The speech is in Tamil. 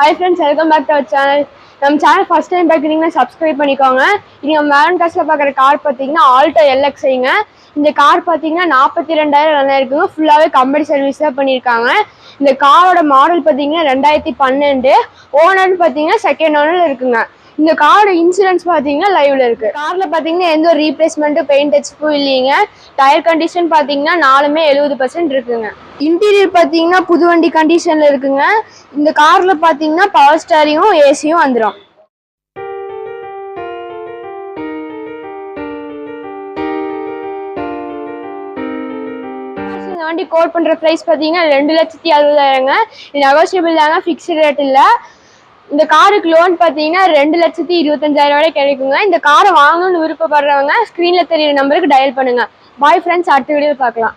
Hi friends, welcome back to our channel. நம்ம சேனல் ஃபர்ஸ்ட் டைம் பார்க்குறீங்கன்னா சப்ஸ்கிரைப் பண்ணிக்கோங்க. இது நம்ம வேலன் காஸ்ட்ல பார்க்குற கார் பார்த்தீங்கன்னா ஆல்டோ LXங்க. இந்த கார் பார்த்தீங்கன்னா 42,000 ரன் ஆயிருக்குங்க. ஃபுல்லாகவே கம்பெனி சர்வீஸ் தான் பண்ணியிருக்காங்க. இந்த காரோட மாடல் பார்த்தீங்கன்னா 2012. ஓனர்னு பார்த்தீங்கன்னா செகண்ட் ஓனர் இருக்குங்க. இந்த காரோட இன்சூரன்ஸ் பார்த்தீங்கன்னா லைவ்ல இருக்கு. கார்ல பார்த்தீங்கன்னா எந்த ஒரு ரீப்ளேஸ்மெண்ட்டும் பெயிண்ட் டச்சுக்கும் இல்லைங்க. டயர் கண்டிஷன் பார்த்தீங்கன்னா 70% இருக்குங்க. இன்டீரியர் பார்த்தீங்கன்னா புது வண்டி கண்டிஷன்ல இருக்குங்க. இந்த கார்ல பார்த்தீங்கன்னா பவர் ஸ்டேரிங்கும் ஏசியும் வந்துடும். இந்த வண்டி கோட் பண்ற பிரைஸ் பார்த்தீங்கன்னா 2,60,000ங்க. இது நெகோஷியபிள் தாங்க, ஃபிக்ஸ்டு ரேட் இல்லை. இந்த காருக்கு லோன் பார்த்தீங்கன்னா 2,25,000 வரை கிடைக்குங்க. இந்த காரை வாங்கணும்னு விருப்பப்படுறவங்க ஸ்க்ரீன்ல தெரியுற நம்பருக்கு டயல் பண்ணுங்க. பாய் ஃப்ரெண்ட்ஸ், அடுத்த வீடியோ பார்க்கலாம்.